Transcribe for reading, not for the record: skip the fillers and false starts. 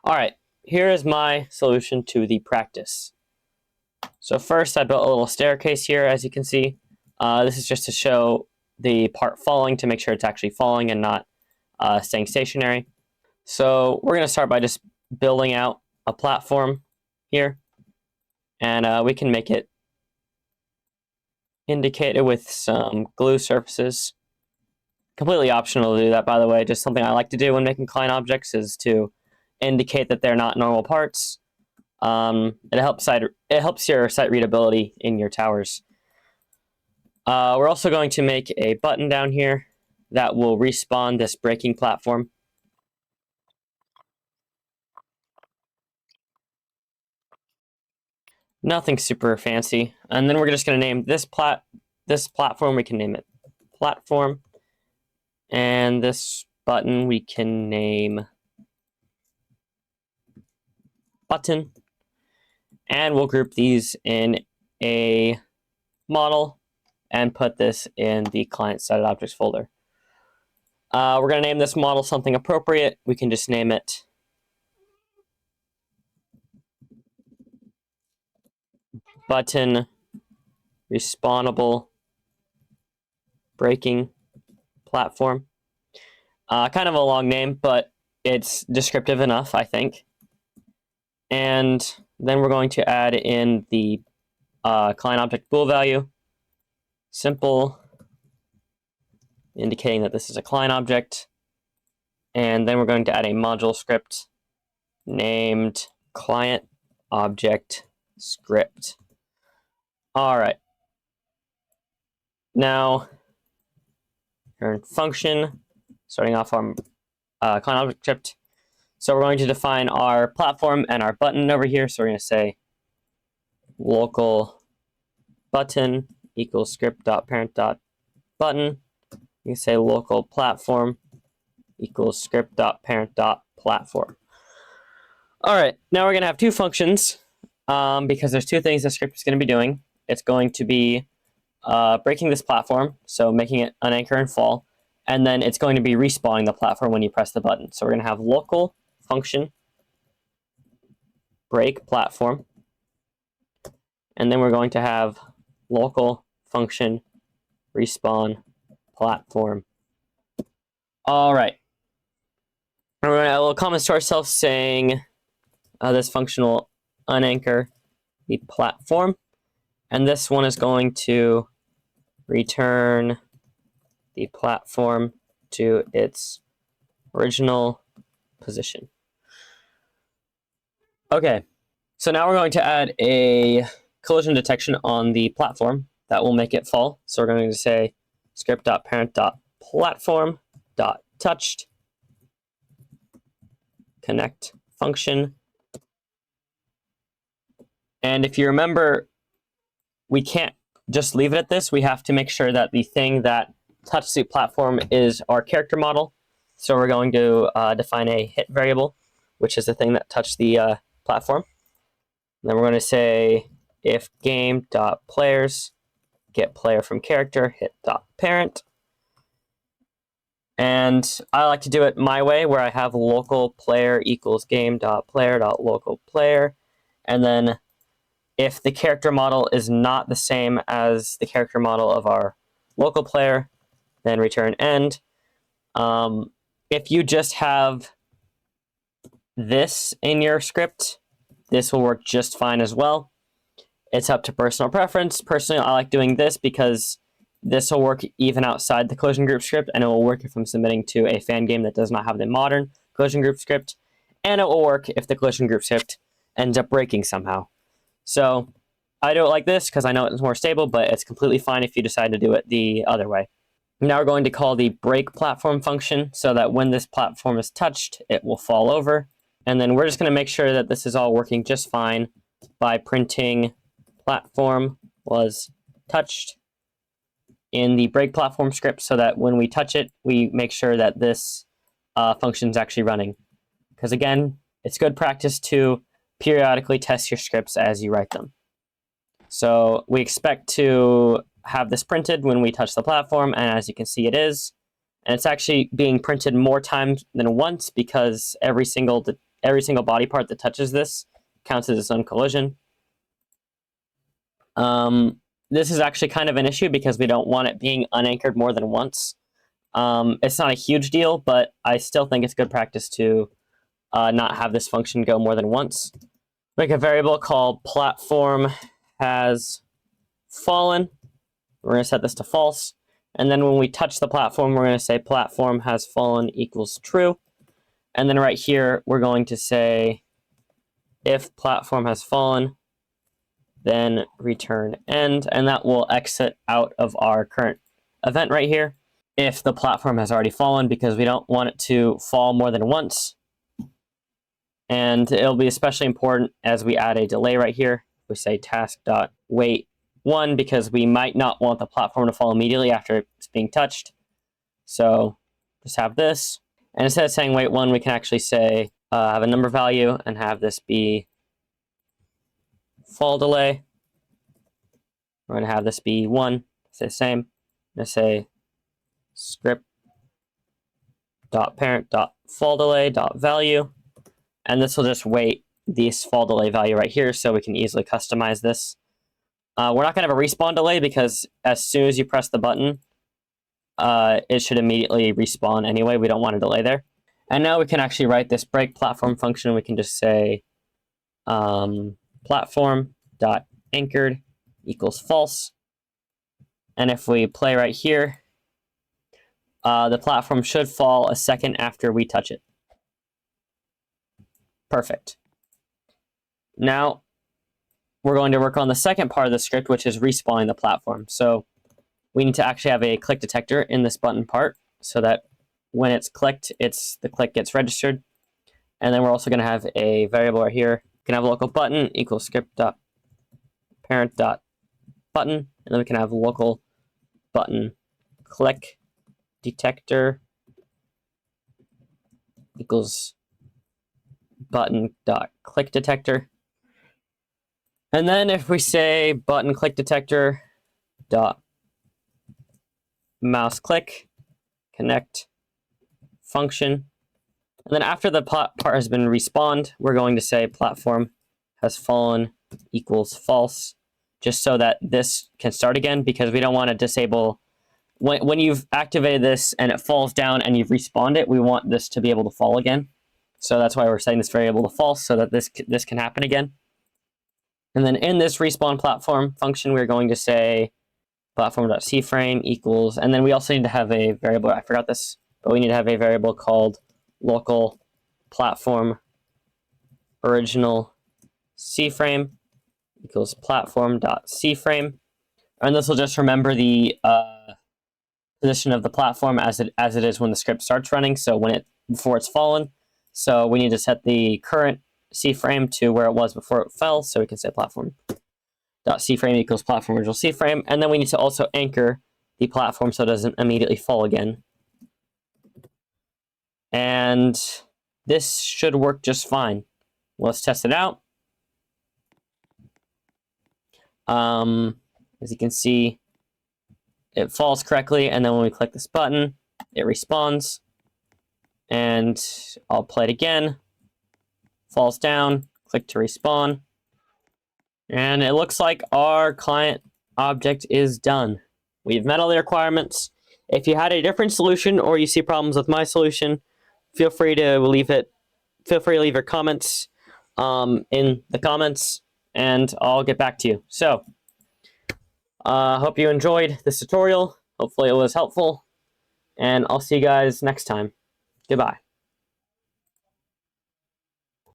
All right, here is my solution to the practice. So first I built a little staircase here, as you can see. This is just to show the part falling, to make sure it's actually falling and not staying stationary. So we're going to start by just building out a platform here. And we can make it indicated with some glue surfaces. Completely optional to do that, by the way. Just something I like to do when making client objects is to indicate that they're not normal parts. It helps your site readability in your towers. We're also going to make a button down here that will respawn this braking platform. Nothing super fancy. And then we're just going to name this platform, we can name it platform. And this button we can name button. And we'll group these in a model and put this in the client-sided objects folder. We're going to name this model something appropriate. We can just name it button respawnable braking platform. Kind of a long name, but it's descriptive enough, I think. And then we're going to add in the client object bool value, simple, indicating that this is a client object. And then we're going to add a module script named client object script. All right. Now, return function, starting off our client object script. So we're going to define our platform and our button over here. So we're going to say local button equals script.parent.button. You can say local platform equals script.parent.platform. All right, now we're going to have two functions because there's two things the script is going to be doing. It's going to be breaking this platform, so making it unanchor and fall, and then it's going to be respawning the platform when you press the button. So we're going to have local function break platform, and then we're going to have local function respawn platform. All right. We're going to add a little comment to ourselves saying this function will unanchor the platform, and this one is going to return the platform to its original position. Okay, so now we're going to add a collision detection on the platform that will make it fall. So we're going to say script.parent.platform.touched connect function. And if you remember, we can't just leave it at this. We have to make sure that the thing that touched the platform is our character model. So we're going to define a hit variable, which is the thing that touched the platform. And then we're going to say if game.players get player from character hit.parent. And I like to do it my way, where I have local player equals game.player.local player. And then if the character model is not the same as the character model of our local player, then return end. If you just have this in your script, this will work just fine as well. It's up to personal preference. Personally, I like doing this because this will work even outside the collision group script, and it will work if I'm submitting to a fan game that does not have the modern collision group script, and it will work if the collision group script ends up breaking somehow. So I do it like this because I know it's more stable, but it's completely fine if you decide to do it the other way. Now we're going to call the break platform function so that when this platform is touched, it will fall over. And then we're just going to make sure that this is all working just fine by printing platform was touched in the break platform script, so that when we touch it, we make sure that this function is actually running. Because again, it's good practice to periodically test your scripts as you write them. So we expect to have this printed when we touch the platform, and as you can see, it is. And it's actually being printed more times than once because every single every single body part that touches this counts as its own collision. This is actually kind of an issue because we don't want it being unanchored more than once. It's not a huge deal, but I still think it's good practice to not have this function go more than once. Make a variable called platform has fallen. We're going to set this to false. And then when we touch the platform, we're going to say platform has fallen equals true. And then right here, we're going to say if platform has fallen, then return end. And that will exit out of our current event right here if the platform has already fallen, because we don't want it to fall more than once. And it'll be especially important as we add a delay right here. We say task.wait1 because we might not want the platform to fall immediately after it's being touched. So just have this. And instead of saying wait1, we can actually say have a number value and have this be fall delay. We're going to have this be 1. Say the same. I'm going to say script.parent.fall delay.value. And this will just wait this fall delay value right here so we can easily customize this. We're not going to have a respawn delay because as soon as you press the button, it should immediately respawn anyway. We don't want a delay there. And now we can actually write this break platform function. We can just say platform.anchored equals false. And if we play right here, the platform should fall a second after we touch it. Perfect. Now, we're going to work on the second part of the script, which is respawning the platform. So we need to actually have a click detector in this button part so that when it's clicked, the click gets registered. And then we're also going to have a variable right here. We can have a local button equals script.parent.button. And then we can have local button click detector equals button.click detector. And then if we say button click detector dot mouse click connect function, and then after the part has been respawned, we're going to say platform has fallen equals false, just so that this can start again, because we don't want to disable when you've activated this and it falls down and you've respawned it. We want this to be able to fall again. So that's why we're setting this variable to false, so that this can happen again. And then in this respawn platform function, we're going to say platform.cframe equals, and then we also need to have a variable, I forgot this, but we need to have a variable called local platform original cframe equals platform.cframe. And this will just remember the position of the platform as it is when the script starts running, so before it's fallen. So we need to set the current C-frame to where it was before it fell. So we can say platform.cframe equals platform original C-frame. And then we need to also anchor the platform so it doesn't immediately fall again. And this should work just fine. Let's test it out. As you can see, it falls correctly. And then when we click this button, it respawns. And I'll play it again. Falls down, click to respawn. And it looks like our client object is done. We've met all the requirements. If you had a different solution or you see problems with my solution, feel free to leave your comments in the comments, and I'll get back to you. So, hope you enjoyed this tutorial. Hopefully it was helpful, and I'll see you guys next time. Goodbye.